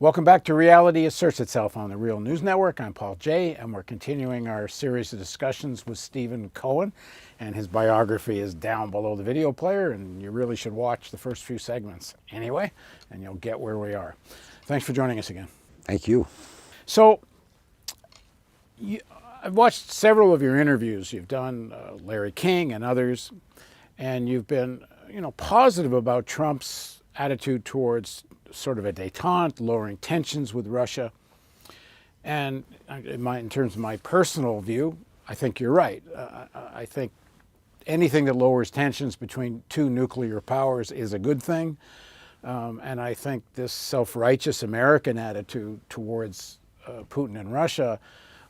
Welcome back to Reality Asserts Itself on the Real News Network. I'm Paul Jay, and we're continuing our series of discussions with Stephen Cohen, and his biography is down below the video player, and you really should watch the first few segments anyway, and you'll get where we are. Thanks for joining us again. Thank you. So, I've watched several of your interviews. You've done Larry King and others, and you've been, positive about Trump's attitude towards sort of a détente, lowering tensions with Russia. And in terms of my personal view, I think you're right. I think anything that lowers tensions between two nuclear powers is a good thing. And I think this self-righteous American attitude towards Putin and Russia,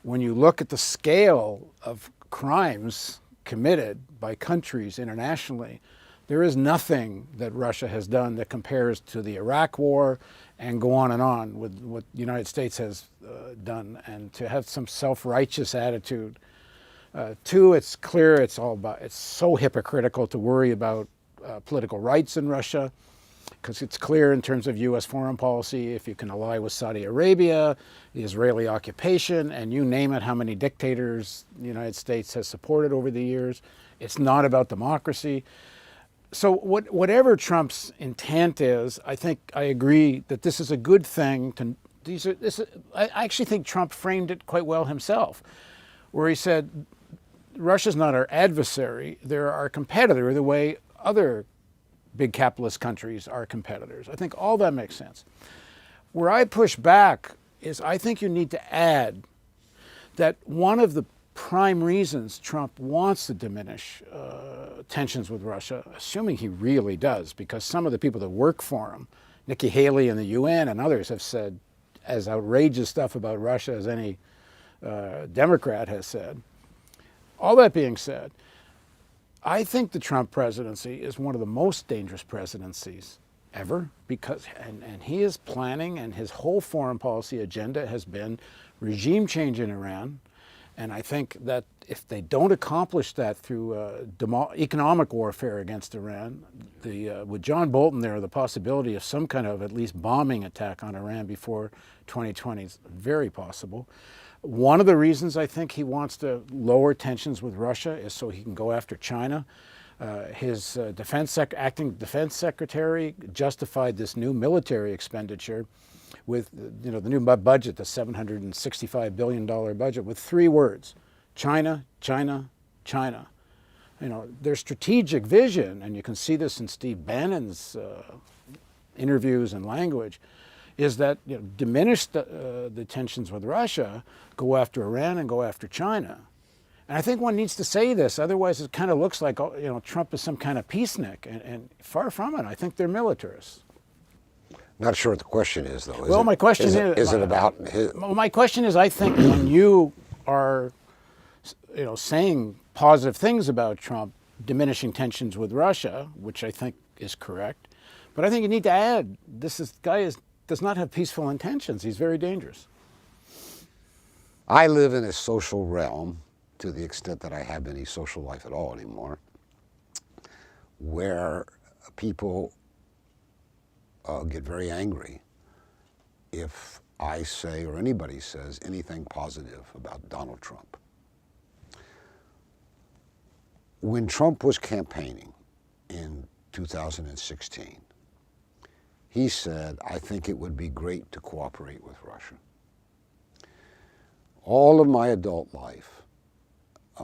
when you look at the scale of crimes committed by countries internationally, there is nothing that Russia has done that compares to the Iraq War, and go on with what the United States has done. And to have some self-righteous attitude. Two, it's clear it's so hypocritical to worry about political rights in Russia, because it's clear in terms of U.S. foreign policy, if you can ally with Saudi Arabia, the Israeli occupation, and you name it, how many dictators the United States has supported over the years, it's not about democracy. So whatever Trump's intent is, I think I agree that this is a good thing. I actually think Trump framed it quite well himself, where he said, Russia's not our adversary, they're our competitor, the way other big capitalist countries are competitors. I think all that makes sense. Where I push back is I think you need to add that one of the prime reasons Trump wants to diminish tensions with Russia, assuming he really does, because some of the people that work for him, Nikki Haley in the UN and others, have said as outrageous stuff about Russia as any Democrat has said. All that being said, I think the Trump presidency is one of the most dangerous presidencies ever, because and he is planning, and his whole foreign policy agenda has been regime change in Iran. And I think that if they don't accomplish that through economic warfare against Iran, with John Bolton there, the possibility of some kind of at least bombing attack on Iran before 2020 is very possible. One of the reasons I think he wants to lower tensions with Russia is so he can go after China. His acting defense secretary justified this new military expenditure with the new budget, the $765 billion budget, with three words: China, China, China. Their strategic vision, and you can see this in Steve Bannon's interviews and language, is that diminish the tensions with Russia, go after Iran and go after China. And I think one needs to say this, otherwise it kind of looks like Trump is some kind of peacenik, and far from it. I think they're militarists. Not sure what the question is, though. Well, my question is it about his... Well, my question is, I think when you are, saying positive things about Trump diminishing tensions with Russia, which I think is correct, but I think you need to add, this guy does not have peaceful intentions. He's very dangerous. I live in a social realm, to the extent that I have any social life at all anymore, where people get very angry if I say, or anybody says, anything positive about Donald Trump. When Trump was campaigning in 2016, he said, I think it would be great to cooperate with Russia. All of my adult life,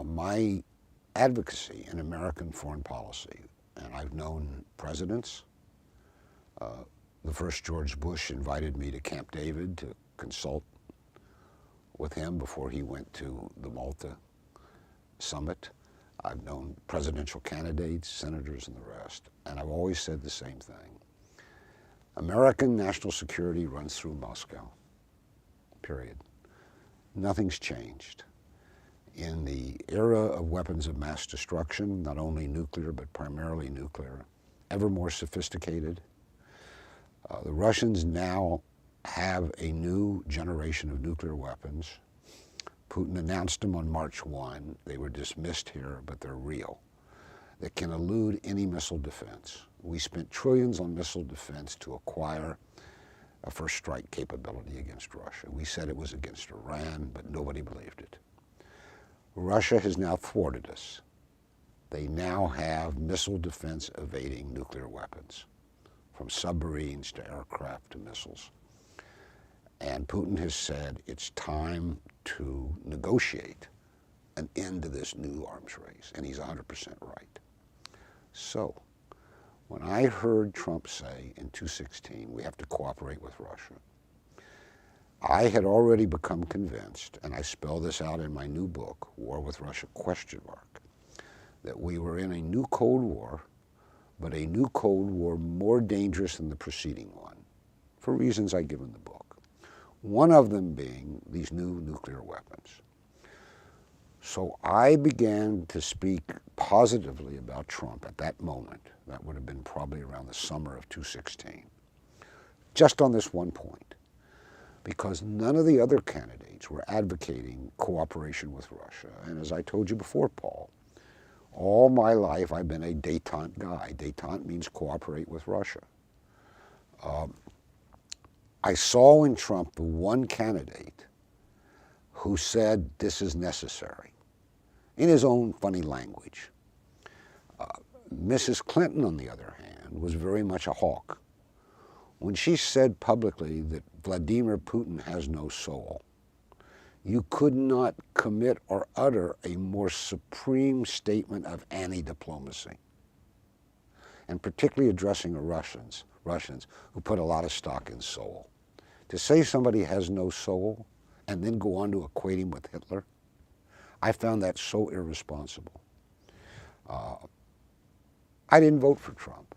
my advocacy in American foreign policy, and I've known presidents. The first George Bush invited me to Camp David to consult with him before he went to the Malta summit. I've known presidential candidates, senators, and the rest, and I've always said the same thing. American national security runs through Moscow, period. Nothing's changed. In the era of weapons of mass destruction, not only nuclear, but primarily nuclear, ever more sophisticated, the Russians now have a new generation of nuclear weapons. Putin announced them on March 1. They were dismissed here, but they're real. That can elude any missile defense. We spent trillions on missile defense to acquire a first strike capability against Russia. We said it was against Iran, but nobody believed it. Russia has now thwarted us. They now have missile defense evading nuclear weapons, from submarines to aircraft to missiles. And Putin has said it's time to negotiate an end to this new arms race, and he's 100% right. So, when I heard Trump say in 2016, we have to cooperate with Russia, I had already become convinced, and I spell this out in my new book, War with Russia, ? That we were in a new Cold War, but a new Cold War more dangerous than the preceding one, for reasons I give in the book. One of them being these new nuclear weapons. So I began to speak positively about Trump at that moment. That would have been probably around the summer of 2016, just on this one point, because none of the other candidates were advocating cooperation with Russia. And as I told you before, Paul, all my life I've been a détente guy. Détente means cooperate with Russia. I saw in Trump the one candidate who said this is necessary, in his own funny language. Mrs. Clinton, on the other hand, was very much a hawk. When she said publicly that Vladimir Putin has no soul, you could not commit or utter a more supreme statement of anti-diplomacy, and particularly addressing the Russians who put a lot of stock in soul. To say somebody has no soul and then go on to equate him with Hitler, I found that so irresponsible. I didn't vote for Trump,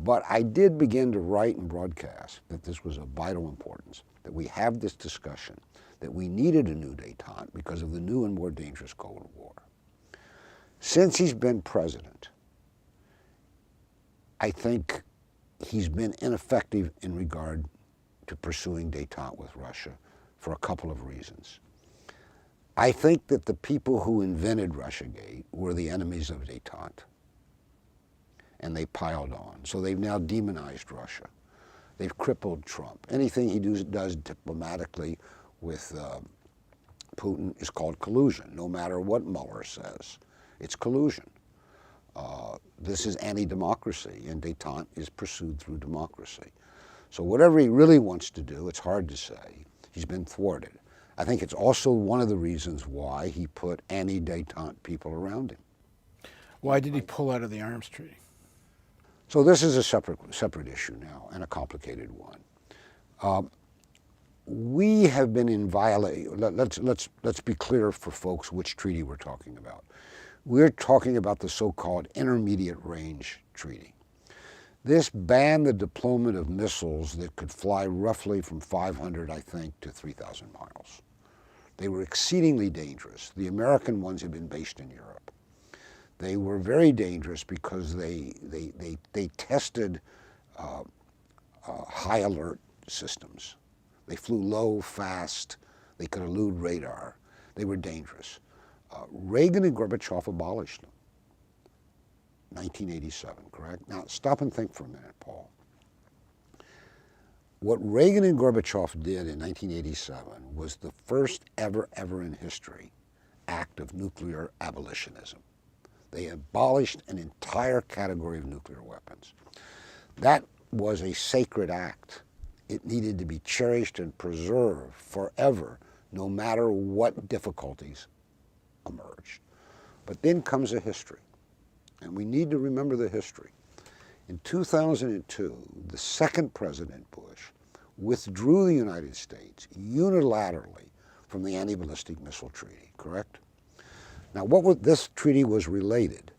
but I did begin to write and broadcast that this was of vital importance, that we have this discussion, that we needed a new détente because of the new and more dangerous Cold War. Since he's been president, I think he's been ineffective in regard to pursuing détente with Russia for a couple of reasons. I think that the people who invented Russiagate were the enemies of détente, and they piled on. So they've now demonized Russia. They've crippled Trump. Anything he does diplomatically with Putin is called collusion, no matter what Mueller says. It's collusion. This is anti-democracy, and détente is pursued through democracy. So whatever he really wants to do, it's hard to say. He's been thwarted. I think it's also one of the reasons why he put anti-détente people around him. Why did he pull out of the arms treaty? So this is a separate issue now, and a complicated one. We have been in violation. Let's be clear for folks which treaty we're talking about. We're talking about the so-called Intermediate Range Treaty. This banned the deployment of missiles that could fly roughly from 500, I think, to 3,000 miles. They were exceedingly dangerous. The American ones had been based in Europe. They were very dangerous because they tested high alert systems. They flew low, fast. They could elude radar. They were dangerous. Reagan and Gorbachev abolished them. 1987, correct? Now, stop and think for a minute, Paul. What Reagan and Gorbachev did in 1987 was the first ever in history act of nuclear abolitionism. They abolished an entire category of nuclear weapons. That was a sacred act. It needed to be cherished and preserved forever, no matter what difficulties emerged. But then comes a history, and we need to remember the history. In 2002, the second President Bush withdrew the United States unilaterally from the Anti-Ballistic Missile Treaty, correct? Now, this treaty was related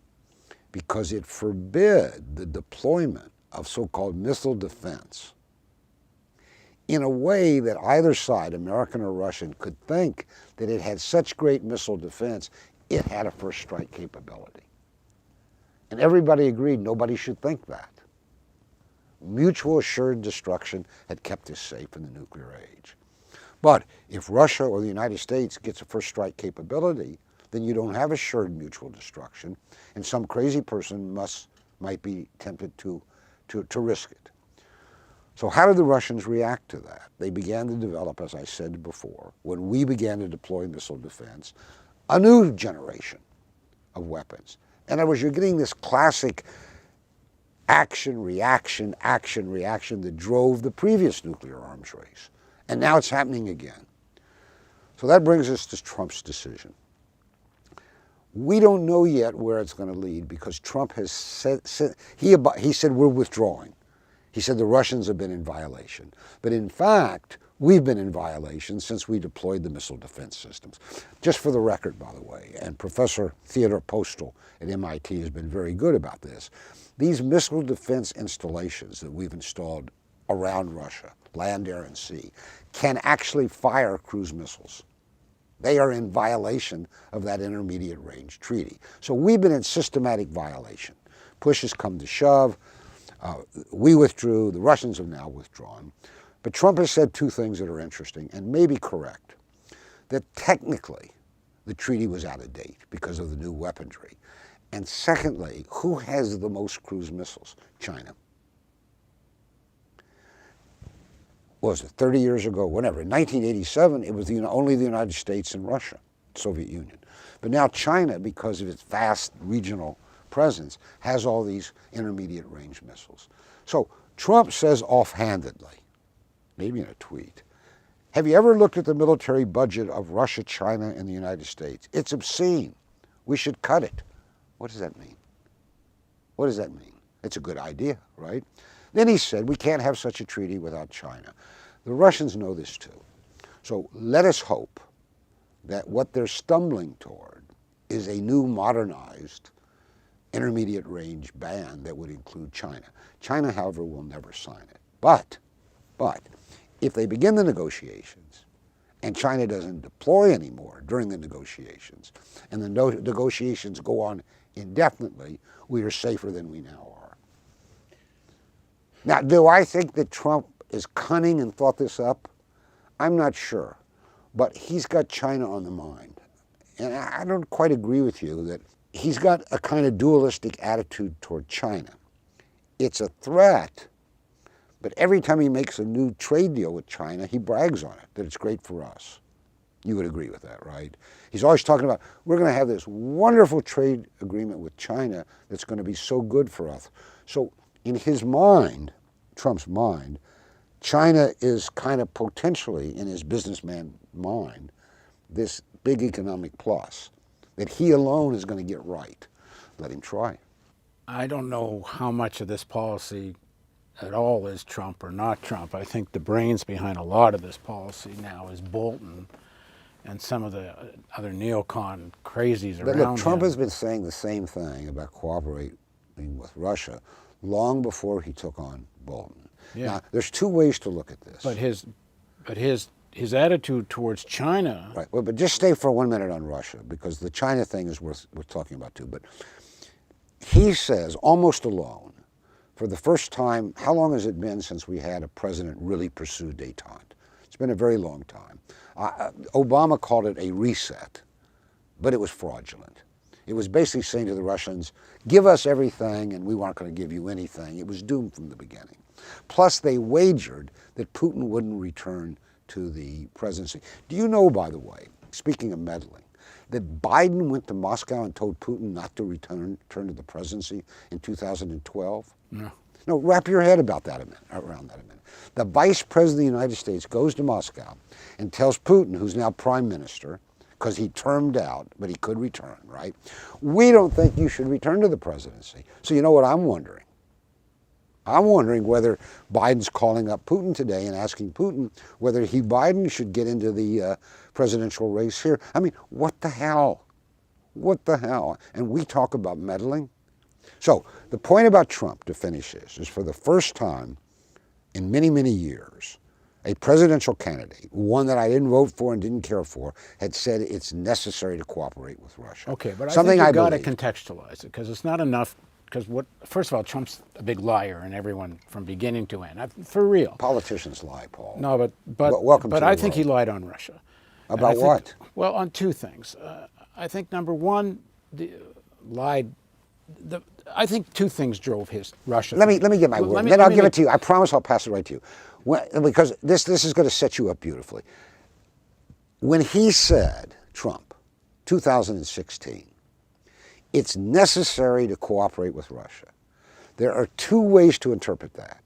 because it forbid the deployment of so-called missile defense in a way that either side, American or Russian, could think that it had such great missile defense, it had a first strike capability. And everybody agreed nobody should think that. Mutual assured destruction had kept us safe in the nuclear age. But if Russia or the United States gets a first strike capability, then you don't have assured mutual destruction, and some crazy person might be tempted to risk it. So how did the Russians react to that? They began to develop, as I said before, when we began to deploy missile defense, a new generation of weapons. In other words, you're getting this classic action, reaction that drove the previous nuclear arms race. And now it's happening again. So that brings us to Trump's decision. We don't know yet where it's going to lead because Trump has said he said we're withdrawing. He said the Russians have been in violation. But in fact, we've been in violation since we deployed the missile defense systems. Just for the record, by the way, and Professor Theodore Postel at MIT has been very good about this. These missile defense installations that we've installed around Russia, land, air, and sea, can actually fire cruise missiles. They are in violation of that intermediate range treaty. So we've been in systematic violation. Push has come to shove. We withdrew. The Russians have now withdrawn. But Trump has said two things that are interesting and may be correct. That technically, the treaty was out of date because of the new weaponry. And secondly, who has the most cruise missiles? China. What was it, 30 years ago, whenever? In 1987, it was only the United States and Russia, Soviet Union. But now China, because of its vast regional presence, has all these intermediate range missiles. So Trump says offhandedly, maybe in a tweet, have you ever looked at the military budget of Russia, China, and the United States? It's obscene. We should cut it. What does that mean? What does that mean? It's a good idea, right? Then he said, we can't have such a treaty without China. The Russians know this too. So let us hope that what they're stumbling toward is a new modernized intermediate range ban that would include China. China, however, will never sign it. But if they begin the negotiations and China doesn't deploy anymore during the negotiations and the negotiations go on indefinitely, we are safer than we now are. Now, do I think that Trump is cunning and thought this up? I'm not sure, but he's got China on the mind. And I don't quite agree with you that he's got a kind of dualistic attitude toward China. It's a threat, but every time he makes a new trade deal with China, he brags on it, that it's great for us. You would agree with that, right? He's always talking about, we're going to have this wonderful trade agreement with China that's going to be so good for us. So in his mind, Trump's mind, China is kind of potentially, in his businessman mind, this big economic plus that he alone is going to get right. Let him try. I don't know how much of this policy at all is Trump or not Trump. I think the brains behind a lot of this policy now is Bolton and some of the other neocon crazies around him. Look, Trump has been saying the same thing about cooperating with Russia long before he took on Bolton. Yeah. Now, there's two ways to look at this. But his attitude towards China. Right. Well, but just stay for 1 minute on Russia, because the China thing is worth talking about too. But he says, almost alone, for the first time, how long has it been since we had a president really pursue détente? It's been a very long time. Obama called it a reset, but it was fraudulent. It was basically saying to the Russians, give us everything and we weren't going to give you anything. It was doomed from the beginning. Plus, they wagered that Putin wouldn't return to the presidency. Do you know, by the way, speaking of meddling, that Biden went to Moscow and told Putin not to return to the presidency in 2012? No. No, wrap your head around that a minute. The vice president of the United States goes to Moscow and tells Putin, who's now prime minister, because he termed out, but he could return, right? We don't think you should return to the presidency. So you know what I'm wondering? I'm wondering whether Biden's calling up Putin today and asking Putin whether Biden should get into the presidential race here. I mean, what the hell? What the hell? And we talk about meddling? So the point about Trump, to finish this, is for the first time in many, many years, a presidential candidate, one that I didn't vote for and didn't care for, had said it's necessary to cooperate with Russia. Okay, but I think you've got to contextualize it, because it's not enough. Because first of all, Trump's a big liar, and everyone from beginning to end, for real. Politicians lie, Paul. No, but welcome to I the think world. he lied on Russia. About what? Well, on two things. I think number one, lied I think two things drove Russia. Let me get my word. Then I'll give it to you. I promise I'll pass it right to you. Because this is going to set you up beautifully. When he said, Trump, 2016, it's necessary to cooperate with Russia, there are two ways to interpret that.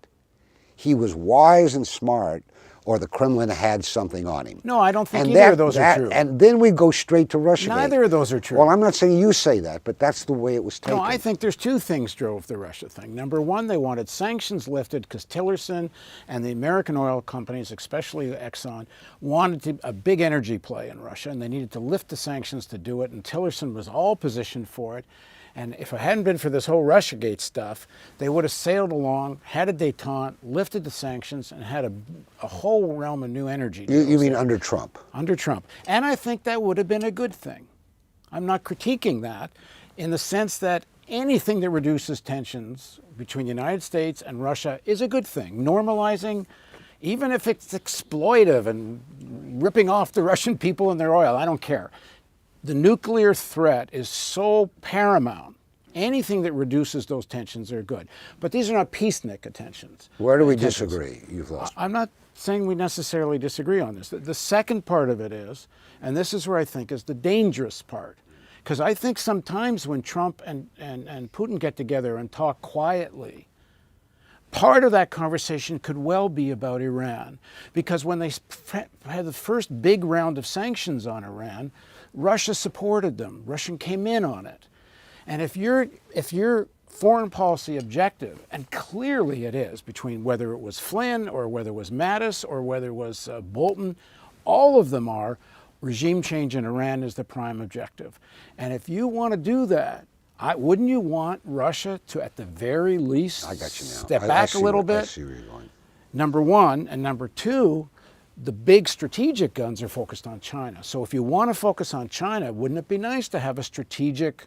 He was wise and smart, or the Kremlin had something on him. No, I don't think either of those are true. And then we go straight to Russia. Neither of those are true. Well, I'm not saying you say that, but that's the way it was taken. No, I think there's two things drove the Russia thing. Number one, they wanted sanctions lifted because Tillerson and the American oil companies, especially Exxon, wanted a big energy play in Russia, and they needed to lift the sanctions to do it, and Tillerson was all positioned for it. And if it hadn't been for this whole Russiagate stuff, they would have sailed along, had a détente, lifted the sanctions, and had a whole realm of new energy. You mean under Trump? Under Trump. And I think that would have been a good thing. I'm not critiquing that in the sense that anything that reduces tensions between the United States and Russia is a good thing. Normalizing, even if it's exploitive and ripping off the Russian people and their oil, I don't care. The nuclear threat is so paramount. Anything that reduces those tensions are good. But these are not peacenik tensions. Where do we disagree? You've lost. I'm not saying we necessarily disagree on this. The second part of it is, and this is where I think is the dangerous part, because I think sometimes when Trump and Putin get together and talk quietly, part of that conversation could well be about Iran. Because when they had the first big round of sanctions on Iran, Russia supported them. Russia came in on it. And if your foreign policy objective, and clearly it is, between whether it was Flynn or whether it was Mattis or whether it was Bolton, all of them are regime change in Iran is the prime objective. And if you want to do that, wouldn't you want Russia to, at the very least, step back a little bit? I see where you're going. Number one. And number two, the big strategic guns are focused on China. So if you want to focus on China, wouldn't it be nice to have a strategic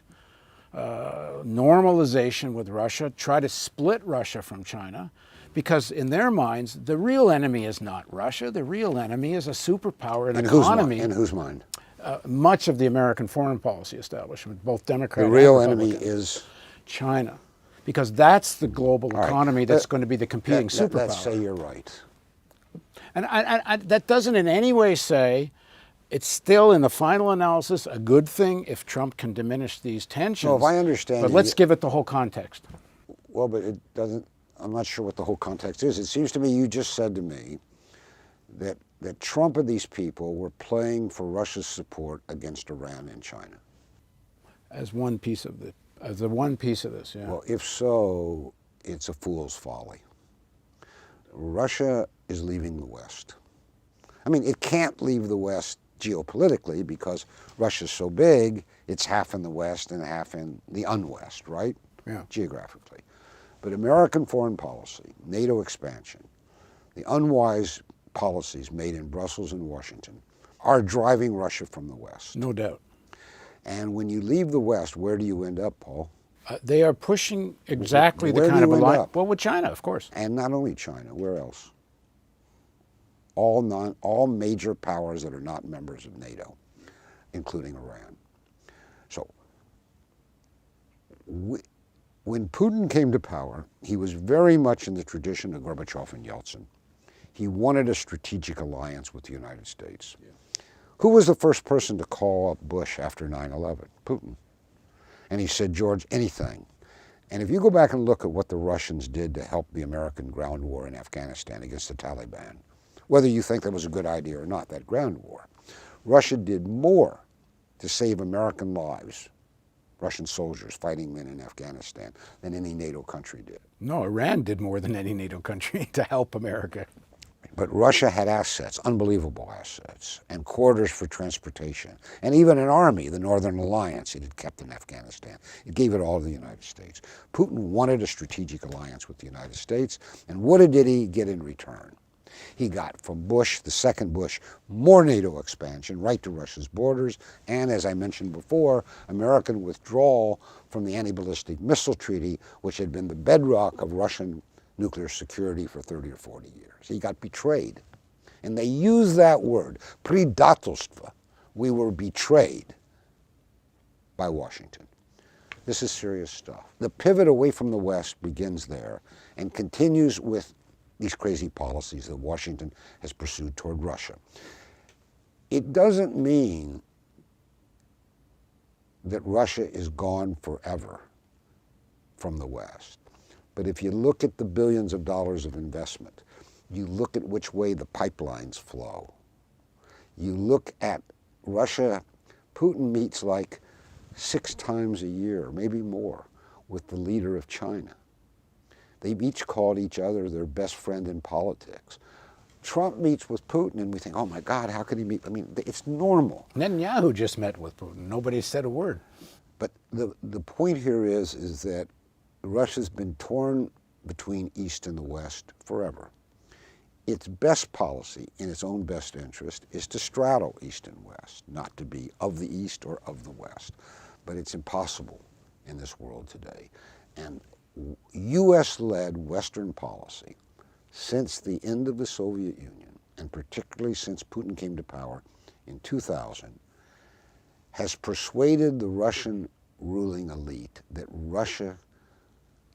normalization with Russia, try to split Russia from China? Because in their minds, the real enemy is not Russia. The real enemy is a superpower and economy. In whose mind? Much of the American foreign policy establishment, both Democrat and Republican. Republican. The real enemy is? China. Because that's the global economy that's going to be the competing superpower. Let's say you're right. And that doesn't in any way say it's still, in the final analysis, a good thing if Trump can diminish these tensions. No, if I understand. But let's give it the whole context. Well, but it doesn't. I'm not sure what the whole context is. It seems to me you just said to me that Trump and these people were playing for Russia's support against Iran and China. As one piece of the one piece of this, yeah. Well, if so, it's a fool's folly. Russia is leaving the West. I mean, it can't leave the West geopolitically because Russia's so big, it's half in the West and half in the unwest, right? Yeah. Geographically. But American foreign policy, NATO expansion, the unwise policies made in Brussels and Washington are driving Russia from the West. No doubt. And when you leave the West, where do you end up, Paul? They are pushing exactly Where the do kind of you end alliance. up? Well, with China, of course. And not only China, where else? All major powers that are not members of NATO, including Iran. So when Putin came to power, he was very much in the tradition of Gorbachev and Yeltsin. He wanted a strategic alliance with the United States. Yeah. Who was the first person to call up Bush after 9/11? Putin. And he said, George, anything. And if you go back and look at what the Russians did to help the American ground war in Afghanistan against the Taliban, whether you think that was a good idea or not, that ground war, Russia did more to save American lives, Russian soldiers fighting men in Afghanistan, than any NATO country did. No, Iran did more than any NATO country to help America. But Russia had assets, unbelievable assets, and corridors for transportation, and even an army, the Northern Alliance, it had kept in Afghanistan. It gave it all to the United States. Putin wanted a strategic alliance with the United States, and what did he get in return? He got from Bush, the second Bush, more NATO expansion right to Russia's borders, and as I mentioned before, American withdrawal from the anti-ballistic missile treaty, which had been the bedrock of Russian nuclear security for 30 or 40 years. He got betrayed. And they use that word, предательство. We were betrayed by Washington. This is serious stuff. The pivot away from the West begins there and continues with these crazy policies that Washington has pursued toward Russia. It doesn't mean that Russia is gone forever from the West. But if you look at the billions of dollars of investment, you look at which way the pipelines flow, you look at Russia, Putin meets like 6 times a year, maybe more, with the leader of China. They've each called each other their best friend in politics. Trump meets with Putin and we think, oh my God, how could he meet? I mean, it's normal. Netanyahu just met with Putin. Nobody said a word. But the point here is that Russia's been torn between East and the West forever. Its best policy, in its own best interest, is to straddle East and West, not to be of the East or of the West. But it's impossible in this world today. And U.S.-led Western policy, since the end of the Soviet Union, and particularly since Putin came to power in 2000, has persuaded the Russian ruling elite that Russia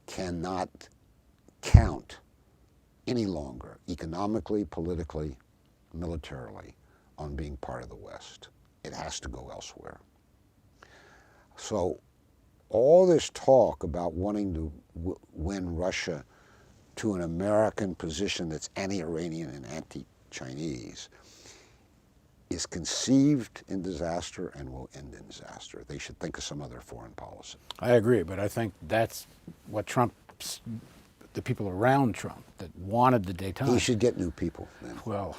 cannot count any longer, economically, politically, militarily, on being part of the West. It has to go elsewhere. So all this talk about wanting to win Russia to an American position that's anti-Iranian and anti-Chinese is conceived in disaster and will end in disaster. They should think of some other foreign policy. I agree, but I think that's what the people around Trump that wanted the Detente. He should get new people then. Well,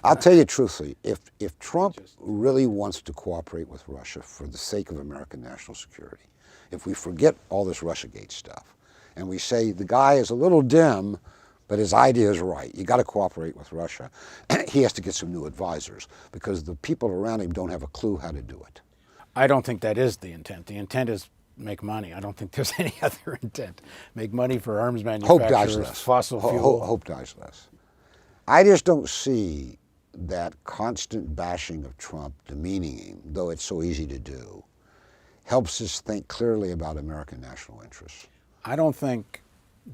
I'll tell you truthfully, if Trump really wants to cooperate with Russia for the sake of American national security, if we forget all this Russiagate stuff and we say the guy is a little dim, but his idea is right, you got to cooperate with Russia, he has to get some new advisors because the people around him don't have a clue how to do it. I don't think that is the intent. The intent is make money. I don't think there's any other intent. Make money for arms manufacturers, Hope dies less. fossil fuel. Hope dies less. I just don't see that constant bashing of Trump, demeaning him, though it's so easy to do, helps us think clearly about American national interests. I don't think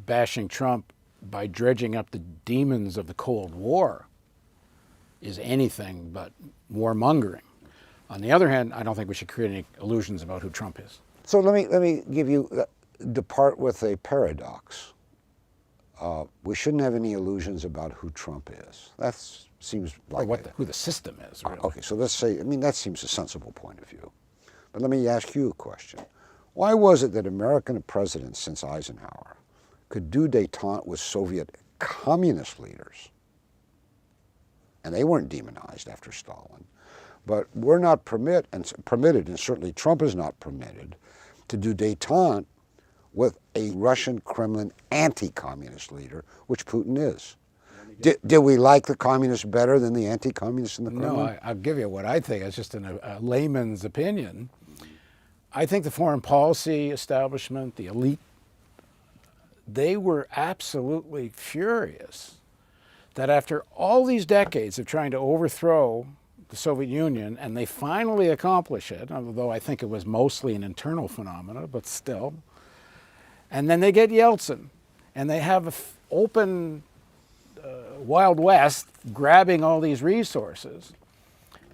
bashing Trump by dredging up the demons of the Cold War is anything but warmongering. On the other hand, I don't think we should create any illusions about who Trump is. So let me give you, depart with a paradox. We shouldn't have any illusions about who Trump is. That seems like who the system is, really. Okay, so let's say, that seems a sensible point of view. But let me ask you a question. Why was it that American presidents since Eisenhower could do detente with Soviet communist leaders, and they weren't demonized after Stalin, but we're not permitted, and certainly Trump is not permitted, to do detente with a Russian Kremlin anti-communist leader, which Putin is? Did we like the communists better than the anti-communists in the Kremlin? No, I'll give you what I think. It's just a layman's opinion. I think the foreign policy establishment, the elite, they were absolutely furious that after all these decades of trying to overthrow the Soviet Union, and they finally accomplish it, although I think it was mostly an internal phenomena, but still. And then they get Yeltsin, and they have an open Wild West grabbing all these resources.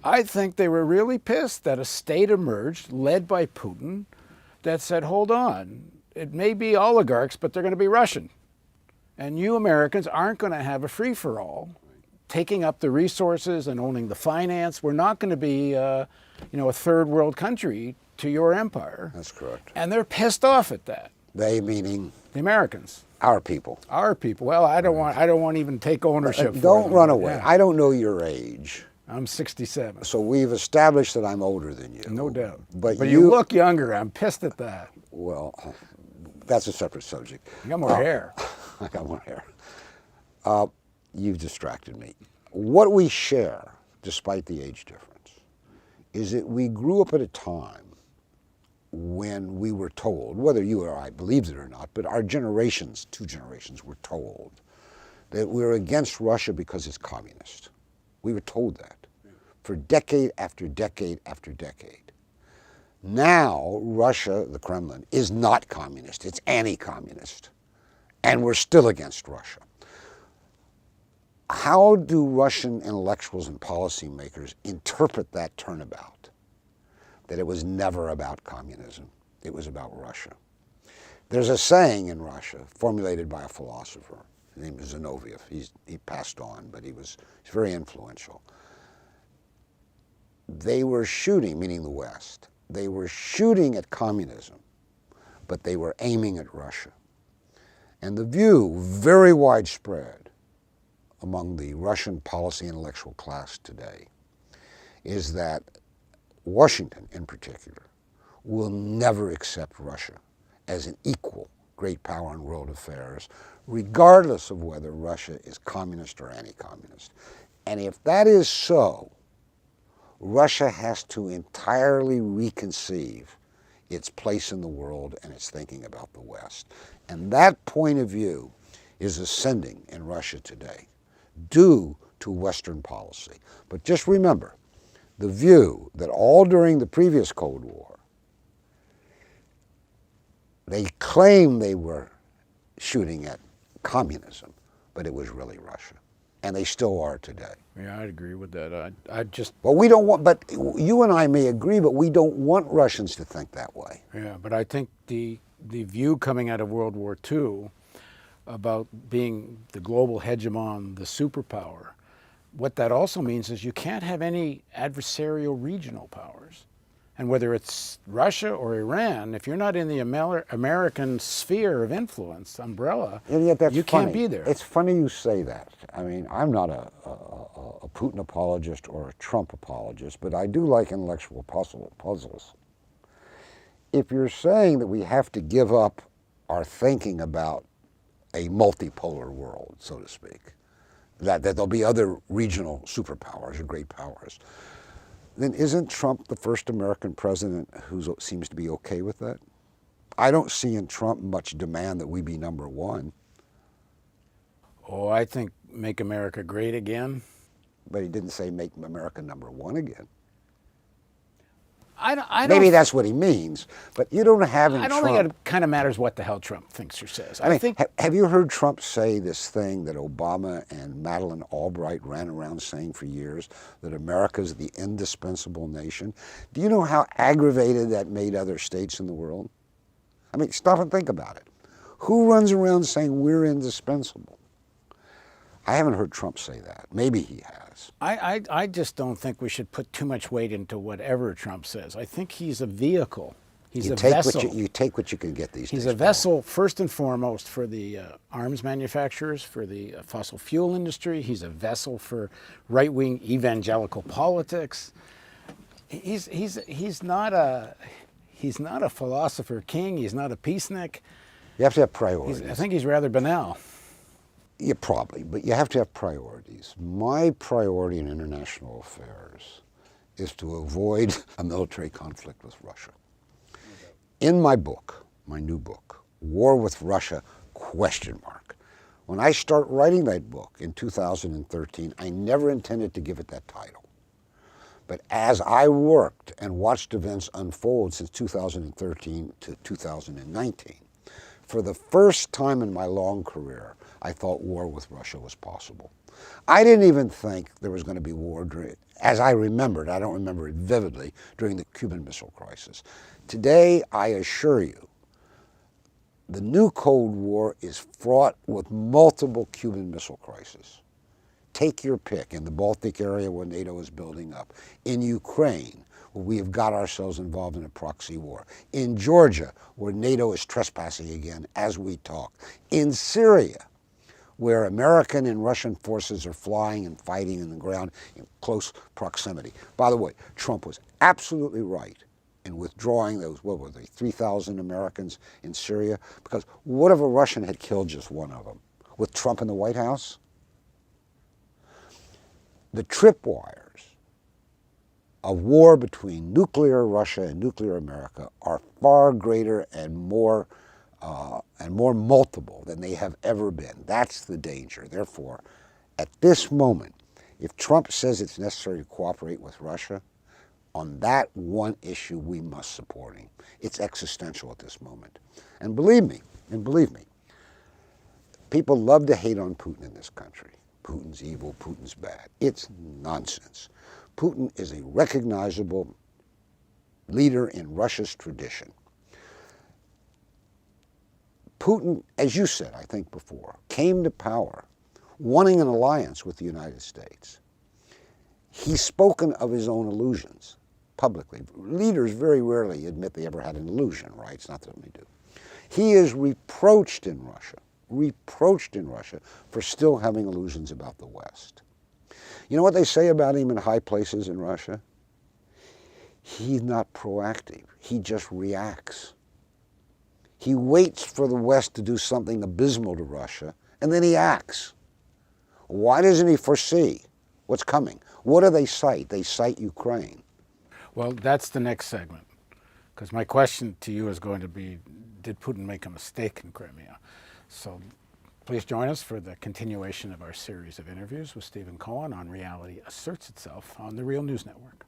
I think they were really pissed that a state emerged, led by Putin, that said, hold on, it may be oligarchs, but they're going to be Russian. And you Americans aren't going to have a free-for-all, taking up the resources and owning the finance. We're not going to be, a third world country to your empire. That's correct. And they're pissed off at that. They meaning? The Americans. Our people. Our people. Well, I don't want to even take ownership. Don't run away. Yeah. I don't know your age. I'm 67. So we've established that I'm older than you. No doubt. But you look younger. I'm pissed at that. Well, that's a separate subject. You got more hair. I got more hair. You've distracted me. What we share, despite the age difference, is that we grew up at a time when we were told, whether you or I believed it or not, but our generations, 2 generations, were told that we were against Russia because it's communist. We were told that for decade after decade after decade. Now, Russia, the Kremlin, is not communist. It's anti-communist. And we're still against Russia. How do Russian intellectuals and policymakers interpret that turnabout? That it was never about communism. It was about Russia. There's a saying in Russia formulated by a philosopher. His name is Zinoviev. He passed on, but he's very influential. They were shooting, meaning the West, they were shooting at communism, but they were aiming at Russia. And the view, very widespread among the Russian policy intellectual class today, is that Washington, in particular, will never accept Russia as an equal great power in world affairs, regardless of whether Russia is communist or anti-communist. And if that is so, Russia has to entirely reconceive its place in the world and its thinking about the West. And that point of view is ascending in Russia today, due to Western policy. But just remember, the view that all during the previous Cold War, they claimed they were shooting at communism, but it was really Russia. And they still are today. Yeah, I'd agree with that. I just... Well, we don't want, but you and I may agree, but we don't want Russians to think that way. Yeah, but I think the view coming out of World War II about being the global hegemon, the superpower, what that also means is you can't have any adversarial regional powers. And whether it's Russia or Iran, if you're not in the American sphere of influence, umbrella, And yet that's you funny. can't be there. It's funny you say that. I mean, I'm not a Putin apologist or a Trump apologist, but I do like intellectual puzzles. If you're saying that we have to give up our thinking about a multipolar world, so to speak, that there'll be other regional superpowers or great powers, then isn't Trump the first American president who seems to be okay with that? I don't see in Trump much demand that we be number one. Oh, I think make America great again. But he didn't say make America number one again. I don't, Maybe that's what he means, but you don't have in I don't Trump... think it kind of matters what the hell Trump thinks or says. I mean, think have you heard Trump say this thing that Obama and Madeleine Albright ran around saying for years, that America's the indispensable nation? Do you know how aggravated that made other states in the world? I mean, stop and think about it. Who runs around saying we're indispensable? I haven't heard Trump say that. Maybe he has. I just don't think we should put too much weight into whatever Trump says. I think he's a vehicle. He's a vessel. You take what you can get these days. He's a vessel, first and foremost, for the arms manufacturers, for the fossil fuel industry. He's a vessel for right-wing evangelical politics. He's not a philosopher king. He's not a peacenik. You have to have priorities. I think he's rather banal. Yeah, probably, but you have to have priorities. My priority in international affairs is to avoid a military conflict with Russia. In my book, my new book, War with Russia, ? When I start writing that book in 2013, I never intended to give it that title. But as I worked and watched events unfold since 2013 to 2019, for the first time in my long career, I thought war with Russia was possible. I didn't even think there was going to be war during, as I remembered, I don't remember it vividly, during the Cuban Missile Crisis. Today, I assure you, the new Cold War is fraught with multiple Cuban Missile Crises. Take your pick. In the Baltic area where NATO is building up. In Ukraine, where we have got ourselves involved in a proxy war. In Georgia, where NATO is trespassing again as we talk. In Syria, where American and Russian forces are flying and fighting in the ground in close proximity. By the way, Trump was absolutely right in withdrawing those, what were they, 3,000 Americans in Syria? Because what if a Russian had killed just one of them? With Trump in the White House? The tripwires of war between nuclear Russia and nuclear America are far greater and more multiple than they have ever been. That's the danger. Therefore, at this moment, if Trump says it's necessary to cooperate with Russia, On that one issue, we must support him. It's existential at this moment. And believe me, people love to hate on Putin in this country. Putin's evil, Putin's bad. It's nonsense. Putin is a recognizable leader in Russia's tradition. Putin, as you said, I think before, came to power wanting an alliance with the United States. He's spoken of his own illusions publicly. Leaders very rarely admit they ever had an illusion, right? It's not something they do. He is reproached in Russia for still having illusions about the West. You know what they say about him in high places in Russia? He's not proactive. He just reacts. He waits for the West to do something abysmal to Russia, and then he acts. Why doesn't he foresee what's coming? What do they cite? They cite Ukraine. Well, that's the next segment, because my question to you is going to be, did Putin make a mistake in Crimea? So please join us for the continuation of our series of interviews with Stephen Cohen on Reality Asserts Itself on the Real News Network.